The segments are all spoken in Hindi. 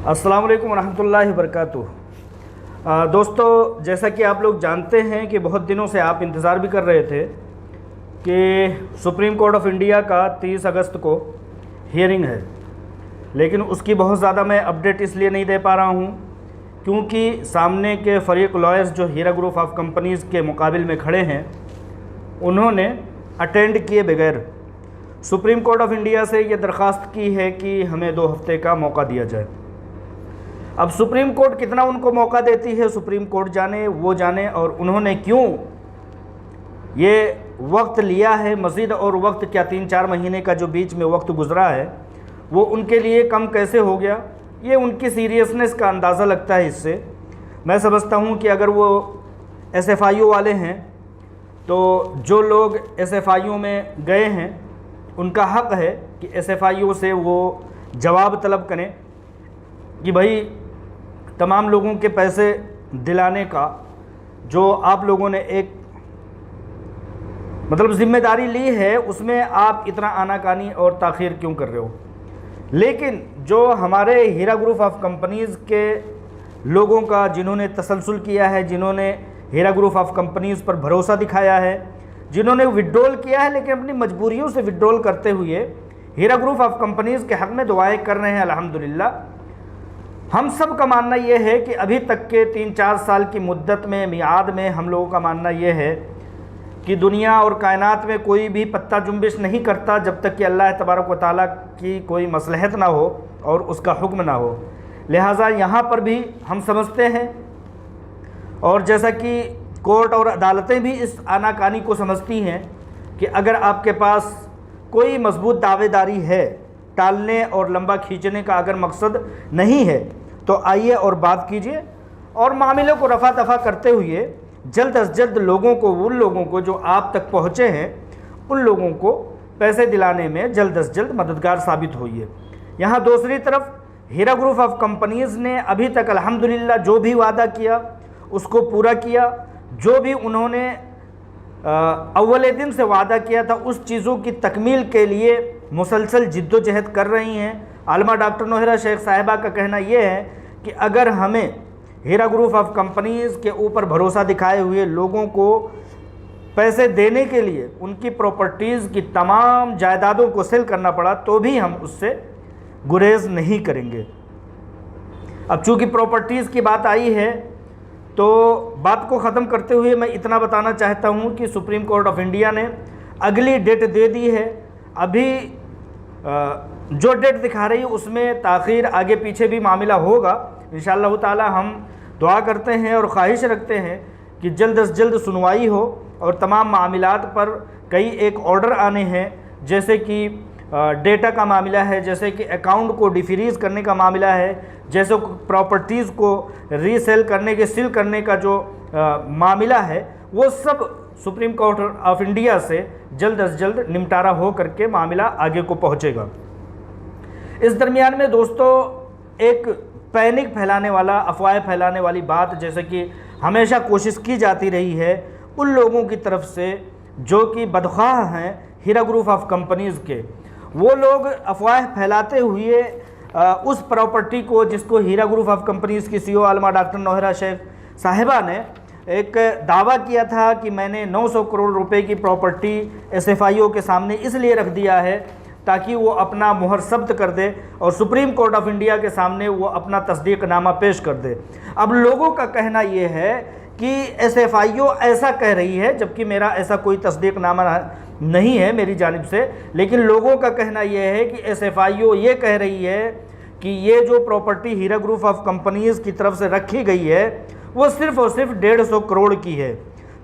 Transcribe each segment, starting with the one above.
अस्सलाम वालेकुम रहमतुल्लाहि वबरकातुह। दोस्तों, जैसा कि आप लोग जानते हैं कि बहुत दिनों से आप इंतज़ार भी कर रहे थे कि सुप्रीम कोर्ट ऑफ इंडिया का 30 अगस्त को हियरिंग है, लेकिन उसकी बहुत ज़्यादा मैं अपडेट इसलिए नहीं दे पा रहा हूँ क्योंकि सामने के फरीक लॉयर्स जो हीरा ग्रुप ऑफ कंपनीज़ के मुकाबिल में खड़े हैं, उन्होंने अटेंड किए बगैर सुप्रीम कोर्ट ऑफ इंडिया से ये दरख्वास्त की है कि हमें 2 हफ्ते का मौका दिया जाए। अब सुप्रीम कोर्ट कितना उनको मौका देती है, सुप्रीम कोर्ट जाने, वो जाने, और उन्होंने क्यों ये वक्त लिया है मज़ीद, और वक्त क्या 3-4 महीने का जो बीच में वक्त गुज़रा है वो उनके लिए कम कैसे हो गया, ये उनकी सीरियसनेस का अंदाज़ा लगता है। इससे मैं समझता हूँ कि अगर वो SFIO वाले हैं तो जो लोग SFIO में गए हैं उनका हक़ है कि SFIO से वो जवाब तलब करें कि भाई तमाम लोगों के पैसे दिलाने का जो आप लोगों ने एक ज़िम्मेदारी ली है, उसमें आप इतना आनाकानी और ताख़ीर क्यों कर रहे हो। लेकिन जो हमारे हीरा ग्रुप ऑफ कंपनीज़ के लोगों का, जिन्होंने तसलसल किया है, जिन्होंने हीरा ग्रुप ऑफ कंपनीज़ पर भरोसा दिखाया है, जिन्होंने विड्रॉल किया है लेकिन अपनी मजबूरियों से विड्रॉल करते हुए हीरा ग्रुप ऑफ कंपनीज़ के हक़ में दुआएं कर रहे हैं, अल्हम्दुलिल्लाह। हम सब का मानना यह है कि अभी तक के 3-4 साल की मुद्दत में, मियाद में, हम लोगों का मानना यह है कि दुनिया और कायनात में कोई भी पत्ता जुम्बिश नहीं करता जब तक कि अल्लाह तबारक व तआला की कोई मसलहत ना हो और उसका हुक्म ना हो। लिहाजा यहाँ पर भी हम समझते हैं, और जैसा कि कोर्ट और अदालतें भी इस आनाकानी को समझती हैं कि अगर आपके पास कोई मजबूत दावेदारी है, टालने और लंबा खींचने का अगर मकसद नहीं है, तो आइए और बात कीजिए, और मामले को रफ़ा दफ़ा करते हुए जल्द अज जल्द लोगों को, उन लोगों को जो आप तक पहुँचे हैं, उन लोगों को पैसे दिलाने में जल्द अज जल्द मददगार साबित होइए। यहाँ दूसरी तरफ हीरा ग्रुप ऑफ कंपनीज़ ने अभी तक अल्हम्दुलिल्लाह जो भी वादा किया उसको पूरा किया। जो भी उन्होंने अव्वल दिन से वादा किया था उस चीज़ों की तकमील के लिए मुसलसल जिद्दोजहद कर रही हैं। आलमा डॉक्टर नौहरा शेख साहिबा का कहना यह है कि अगर हमें हीरा ग्रुप ऑफ कंपनीज़ के ऊपर भरोसा दिखाए हुए लोगों को पैसे देने के लिए उनकी प्रॉपर्टीज़ की तमाम जायदादों को सेल करना पड़ा तो भी हम उससे गुरेज नहीं करेंगे। अब चूँकि प्रॉपर्टीज़ की बात आई है तो बात को ख़त्म करते हुए मैं इतना बताना चाहता हूँ कि सुप्रीम कोर्ट ऑफ इंडिया ने अगली डेट दे दी है। अभी जो डेट दिखा रही है उसमें ताख़ीर आगे पीछे भी मामला होगा। इंशाअल्लाह ताला हम दुआ करते हैं और ख्वाहिश रखते हैं कि जल्द से जल्द सुनवाई हो और तमाम मामलात पर कई एक ऑर्डर आने हैं, जैसे कि डेटा का मामला है, जैसे कि अकाउंट को डिफ्रीज़ करने का मामला है, जैसे प्रॉपर्टीज़ को रीसेल करने के, सील करने का जो मामला है, वो सब सुप्रीम कोर्ट ऑफ इंडिया से जल्द अज जल्द निपटारा हो करके मामला आगे को पहुंचेगा। इस दरमियान में दोस्तों एक पैनिक फैलाने वाला, अफवाह फैलाने वाली बात जैसे कि हमेशा कोशिश की जाती रही है उन लोगों की तरफ से जो कि बदख्वाह हैं हीरा ग्रुप ऑफ कंपनीज़ के, वो लोग अफवाह फैलाते हुए उस प्रॉपर्टी को, जिसको हीरा ग्रुप ऑफ कंपनीज़ की CEO आलमा डॉक्टर नौहरा शेख साहिबा ने एक दावा किया था कि मैंने 900 करोड़ रुपए की प्रॉपर्टी SFIO के सामने इसलिए रख दिया है ताकि वो अपना मुहर सब्त कर दे और सुप्रीम कोर्ट ऑफ इंडिया के सामने वो अपना तस्दीकनामा पेश कर दे। अब लोगों का कहना ये है कि SFIO ऐसा कह रही है, जबकि मेरा ऐसा कोई तस्दीकनामा नहीं है मेरी जानिब से, लेकिन लोगों का कहना यह है कि SFIO ये कह रही है कि ये जो property Hira group of companies की तरफ से रखी गई है वो सिर्फ़ और सिर्फ 150 करोड़ की है।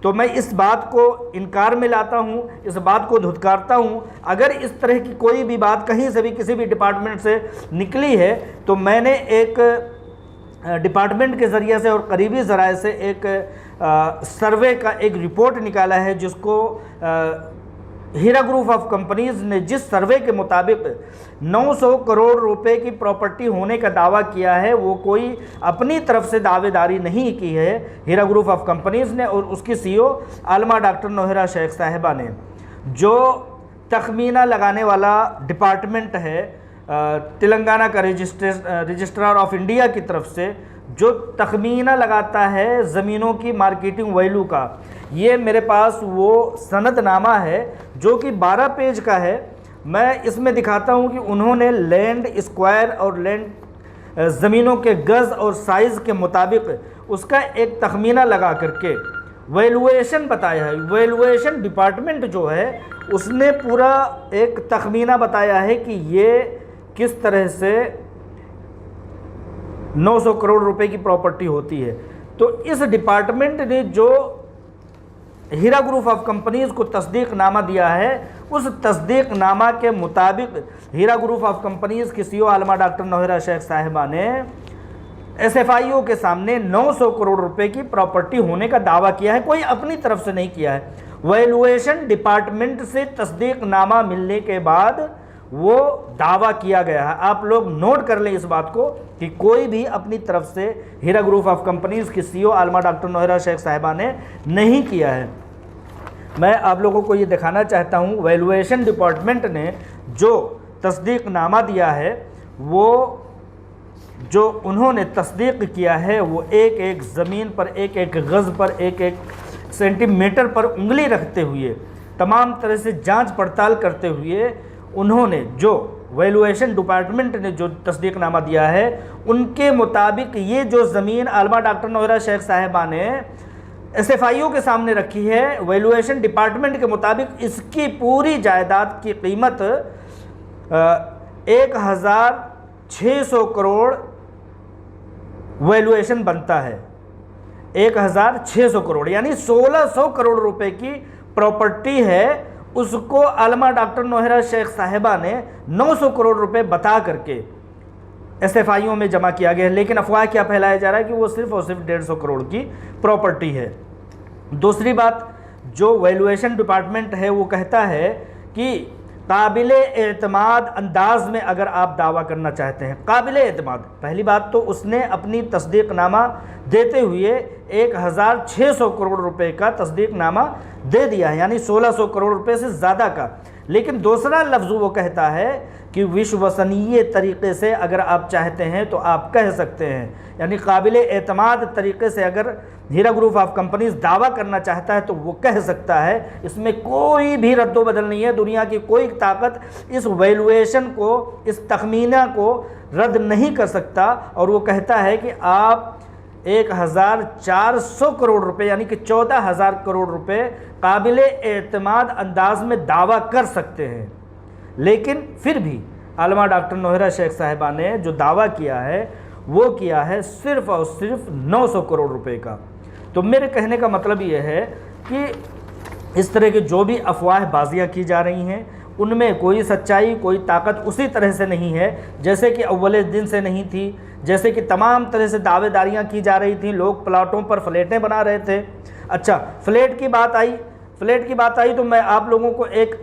तो मैं इस बात को इनकार में लाता हूँ, इस बात को धुतकारता हूँ। अगर इस तरह की कोई भी बात कहीं से भी किसी भी डिपार्टमेंट से निकली है तो मैंने एक डिपार्टमेंट के ज़रिए से और करीबी ज़राए से एक सर्वे का एक रिपोर्ट निकाला है, जिसको हीरा ग्रुप ऑफ कंपनीज़ ने जिस सर्वे के मुताबिक 900 करोड़ रुपए की प्रॉपर्टी होने का दावा किया है, वो कोई अपनी तरफ से दावेदारी नहीं की है हीरा ग्रुप ऑफ कंपनीज़ ने और उसकी CEO आलमा डॉक्टर नौहरा शेख साहिबा ने। जो तखमीना लगाने वाला डिपार्टमेंट है तेलंगाना का रजिस्ट्रार ऑफ इंडिया की तरफ से जो तखमीना लगाता है ज़मीनों की मार्केटिंग वैल्यू का, ये मेरे पास वो सनदनामा है जो कि 12 पेज का है। मैं इसमें दिखाता हूँ कि उन्होंने लैंड स्क्वायर और लैंड ज़मीनों के गज़ और साइज़ के मुताबिक उसका एक तखमीना लगा करके वैल्यूएशन बताया है। वैल्यूएशन डिपार्टमेंट जो है उसने पूरा एक तखमीना बताया है कि ये किस तरह से 900 करोड़ रुपए की प्रॉपर्टी होती है। तो इस डिपार्टमेंट ने जो हीरा ग्रुप ऑफ कंपनीज को तस्दीकनामा दिया है, उस तस्दीकनामा के मुताबिक हीरा ग्रुप ऑफ कंपनीज की सीईओ आलमा डॉक्टर नौहरा शेख साहिबा ने एसएफआईओ के सामने 900 करोड़ रुपए की प्रॉपर्टी होने का दावा किया है। कोई अपनी तरफ से नहीं किया है। वैल्यूएशन डिपार्टमेंट से तस्दीकनामा मिलने के बाद वो दावा किया गया है। आप लोग नोट कर लें इस बात को कि कोई भी अपनी तरफ से हीरा ग्रुप ऑफ कंपनीज की सीईओ आलमा डॉक्टर नौहरा शेख साहिबा ने नहीं किया है। मैं आप लोगों को ये दिखाना चाहता हूँ, वैल्यूएशन डिपार्टमेंट ने जो तस्दीकनामा दिया है, वो जो उन्होंने तस्दीक किया है, वो एक एक ज़मीन पर, एक एक गज़ पर, एक एक सेंटीमीटर पर उंगली रखते हुए, तमाम तरह से जांच पड़ताल करते हुए उन्होंने जो वैल्यूएशन डिपार्टमेंट ने जो तस्दीकनामा दिया है, उनके मुताबिक ये जो ज़मीन आलमा डॉक्टर नौहरा शेख साहिबा ने एसएफआईओ के सामने रखी है, वैल्यूएशन डिपार्टमेंट के मुताबिक इसकी पूरी जायदाद की कीमत 1600 करोड़ वैल्यूएशन बनता है। 1600 करोड़ यानी 1600 करोड़ रुपए की प्रॉपर्टी है। उसको आलमा डॉक्टर नौहरा शेख साहिबा ने 900 करोड़ रुपए बता करके एसएफआईओ में जमा किया गया है। लेकिन अफवाह क्या फैलाया जा रहा है कि वो सिर्फ और सिर्फ 150 करोड़ की प्रॉपर्टी है। दूसरी बात, जो वैल्यूएशन डिपार्टमेंट है वो कहता है कि काबिले एतमाद अंदाज में अगर आप दावा करना चाहते हैं, काबिले एतमाद, पहली बात तो उसने अपनी तस्दीकनामा देते हुए 1600 करोड़ रुपए का तस्दीकनामा दे दिया है, यानी 1600 करोड़ रुपए से ज़्यादा का। लेकिन दूसरा लफ्ज़ वो कहता है कि विश्वसनीय तरीक़े से अगर आप चाहते हैं तो आप कह सकते हैं, यानी काबिल एतमाद तरीक़े से अगर हीरा ग्रुप ऑफ कंपनीज दावा करना चाहता है तो वो कह सकता है। इसमें कोई भी रद्दोबदल नहीं है। दुनिया की कोई ताकत इस वैल्यूएशन को, इस तखमीना को रद्द नहीं कर सकता। और वो कहता है कि आप 1400 करोड़ रुपए यानी कि 14,000 करोड़ रुपए काबिल एतमाद अंदाज में दावा कर सकते हैं। लेकिन फिर भी आलमा डॉक्टर नौहरा शेख साहिबा ने जो दावा किया है वो किया है सिर्फ और सिर्फ 900 करोड़ रुपए का। तो मेरे कहने का मतलब ये है कि इस तरह की जो भी अफवाह बाजियाँ की जा रही हैं उनमें कोई सच्चाई, कोई ताकत उसी तरह से नहीं है जैसे कि अव्वल दिन से नहीं थी। जैसे कि तमाम तरह से दावेदारियाँ की जा रही थी, लोग प्लाटों पर फ्लैटें बना रहे थे। अच्छा, फ्लैट की बात आई तो मैं आप लोगों को एक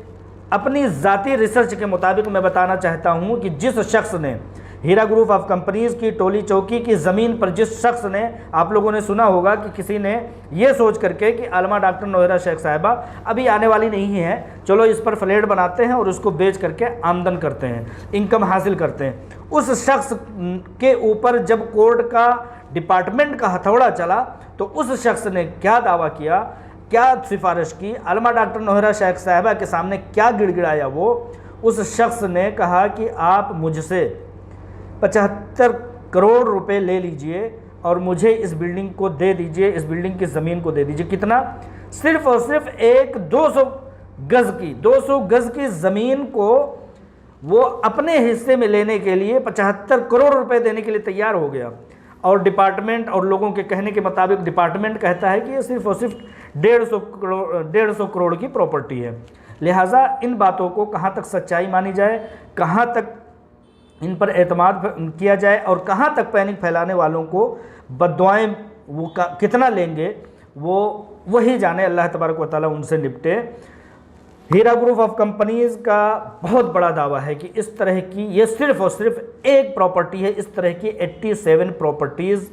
अपनी ज़ाती रिसर्च के मुताबिक मैं बताना चाहता हूँ कि जिस शख्स ने हीरा ग्रुप ऑफ कंपनीज़ की टोली चौकी की ज़मीन पर, जिस शख्स ने, आप लोगों ने सुना होगा कि किसी ने ये सोच करके कि आलमा डॉक्टर नौहरा शेख साहिबा अभी आने वाली नहीं है, चलो इस पर फ्लैट बनाते हैं और उसको बेच करके आमदन करते हैं, इनकम हासिल करते हैं। उस शख्स के ऊपर जब कोर्ट का डिपार्टमेंट का हथौड़ा चला तो उस शख्स ने क्या दावा किया, क्या सिफारिश की, आलमा डॉक्टर नौहरा शेख साहिबा के सामने क्या गिड़गिड़ाया, वो उस शख्स ने कहा कि आप मुझसे 75 करोड़ रुपए ले लीजिए और मुझे इस बिल्डिंग को दे दीजिए, इस बिल्डिंग की ज़मीन को दे दीजिए। कितना? सिर्फ और सिर्फ 200 गज़ की ज़मीन को वो अपने हिस्से में लेने के लिए 75 करोड़ रुपए देने के लिए तैयार हो गया। और डिपार्टमेंट और लोगों के कहने के मुताबिक डिपार्टमेंट कहता है कि ये सिर्फ और सिर्फ 150 करोड़ की प्रॉपर्टी है। लिहाजा इन बातों को कहाँ तक सच्चाई मानी जाए, कहाँ तक इन पर एतमाद किया जाए और कहाँ तक पैनिक फैलाने वालों को बद्दुआएं वो कितना लेंगे, वो वही जाने। अल्लाह तबारक व तआला उनसे निपटे। हीरा ग्रुप ऑफ कंपनीज़ का बहुत बड़ा दावा है कि इस तरह की ये सिर्फ और सिर्फ एक प्रॉपर्टी है। इस तरह की 87 प्रॉपर्टीज़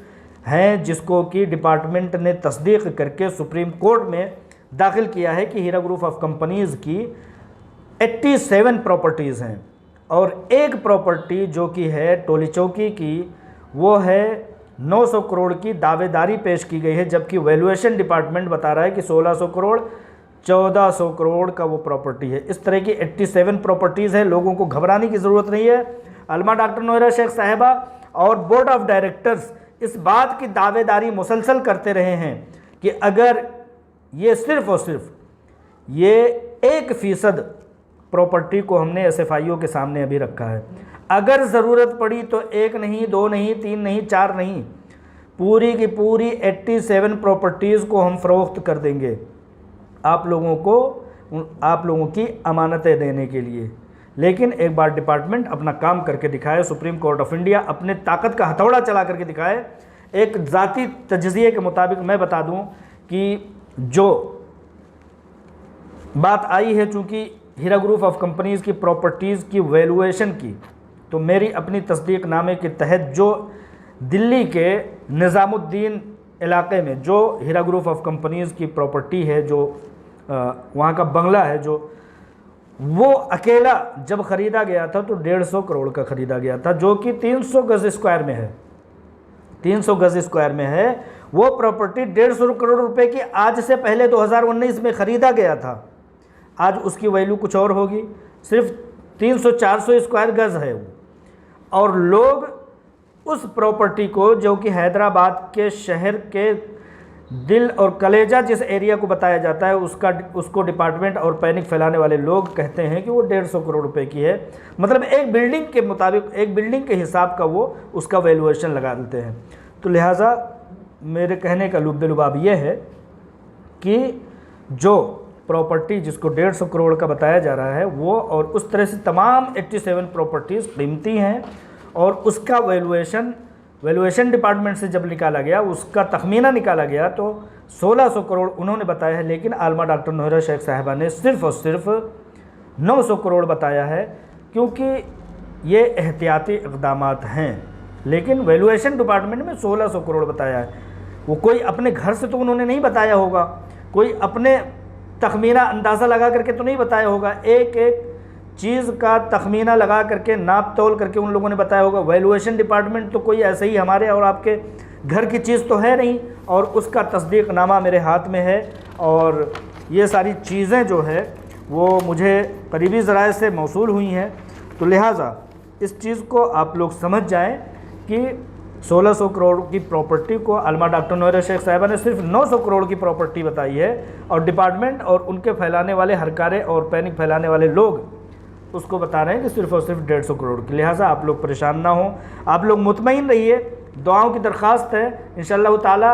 हैं जिसको कि डिपार्टमेंट ने तस्दीक करके सुप्रीम कोर्ट में दाखिल किया है कि हीरा ग्रुप ऑफ कंपनीज़ की 87 प्रॉपर्टीज़ हैं। और एक प्रॉपर्टी जो कि है टोली चौकी की वो है 900 करोड़ की दावेदारी पेश की गई है, जबकि वैल्यूएशन डिपार्टमेंट बता रहा है कि 1600 करोड़ 1400 करोड़ का वो प्रॉपर्टी है। इस तरह की 87 प्रॉपर्टीज़ है। लोगों को घबराने की ज़रूरत नहीं है। अलमा डॉक्टर नोएरा शेख साहिबा और बोर्ड ऑफ डायरेक्टर्स इस बात की दावेदारी मुसलसल करते रहे हैं कि अगर ये सिर्फ़ और सिर्फ ये 1% प्रॉपर्टी को हमने SFIO के सामने अभी रखा है, अगर ज़रूरत पड़ी तो 1 नहीं, 2 नहीं, 3 नहीं, 4 नहीं, पूरी की पूरी 87 प्रॉपर्टीज़ को हम फ़रोख्त कर देंगे आप लोगों की अमानतें देने के लिए। लेकिन एक बार डिपार्टमेंट अपना काम करके दिखाए, सुप्रीम कोर्ट ऑफ इंडिया अपने ताकत का हथौड़ा चला करके दिखाए। एक ज़ाती तजज़िये के मुताबिक मैं बता दूं कि जो बात आई है, चूँकि हीरा ग्रुप ऑफ कंपनीज़ की प्रॉपर्टीज़ की वैल्यूएशन की, तो मेरी अपनी तस्दीकनामे के तहत जो दिल्ली के निज़ामुद्दीन इलाके में जो हीरा ग्रुप ऑफ कंपनीज़ की प्रॉपर्टी है, जो वहाँ का बंगला है, जो वो अकेला जब ख़रीदा गया था तो 150 करोड़ का ख़रीदा गया था, जो कि 300 गज़ स्क्वायर में है। 300 गज़ स्क्वायर में है वो प्रॉपर्टी। 150 करोड़ रुपए की आज से पहले 2019 में ख़रीदा गया था। आज उसकी वैल्यू कुछ और होगी। सिर्फ 300-400 स्क्वायर गज़ है वो, और लोग उस प्रॉपर्टी को, जो कि हैदराबाद के शहर के दिल और कलेजा जिस एरिया को बताया जाता है, उसको डिपार्टमेंट और पैनिक फैलाने वाले लोग कहते हैं कि वो 150 करोड़ रुपए की है। मतलब एक बिल्डिंग के मुताबिक, एक बिल्डिंग के हिसाब का वो उसका वैल्यूएशन लगा देते हैं। तो लिहाजा मेरे कहने का लुब्ब ये है कि जो प्रॉपर्टी जिसको 150 करोड़ का बताया जा रहा है वो, और उस तरह से तमाम 87 प्रॉपर्टीज़ कीमती हैं, और उसका वैल्यूएशन डिपार्टमेंट से जब निकाला गया, उसका तखमीना निकाला गया तो 1600 करोड़ उन्होंने बताया है। लेकिन आलमा डॉक्टर नोएरा शेख साहिबा ने सिर्फ़ और सिर्फ 900 करोड़ बताया है, क्योंकि ये एहतियाती इक़दामात हैं। लेकिन वैल्यूएशन डिपार्टमेंट में 1600 करोड़ बताया है। वो कोई अपने घर से तो उन्होंने नहीं बताया होगा, कोई अपने तखमीना अंदाज़ा लगा करके तो नहीं बताया होगा। एक एक चीज़ का तखमीना लगा करके, नाप तोल करके उन लोगों ने बताया होगा। वैल्यूएशन डिपार्टमेंट तो कोई ऐसे ही हमारे और आपके घर की चीज़ तो है नहीं, और उसका तस्दीकनामा मेरे हाथ में है। और ये सारी चीज़ें जो है वो मुझे करीबी ज़राए से मौसूल हुई हैं। तो लिहाजा इस चीज़ को आप लोग समझ जाएं कि 1600 करोड़ की प्रॉपर्टी को अलमा डॉक्टर नोएरा शेख साहिबा ने सिर्फ 900 करोड़ की प्रॉपर्टी बताई है, और डिपार्टमेंट और उनके फैलाने वाले हरकारे और पैनिक फैलाने वाले लोग उसको बता रहे हैं कि सिर्फ और सिर्फ 150 करोड़ की। लिहाजा आप लोग परेशान ना हों, आप लोग मुतमईन रहिए। दुआओं की दरख्वास्त है, इंशाअल्लाह ताला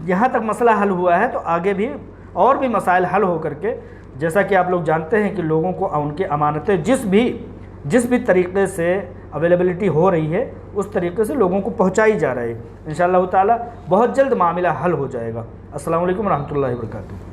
यहाँ तक मसला हल हुआ है तो आगे भी और भी मसाइल हल हो करके, जैसा कि आप लोग जानते हैं कि लोगों को उनकी अमानतें जिस भी तरीक़े से अवेलेबिलिटी हो रही है उस तरीके से लोगों को पहुँचाई जा रही है। इंशाअल्लाह ताला बहुत जल्द मामला हल हो जाएगा। अस्सलामु अलैकुम रहमतुल्लाहि व बरकातुहू।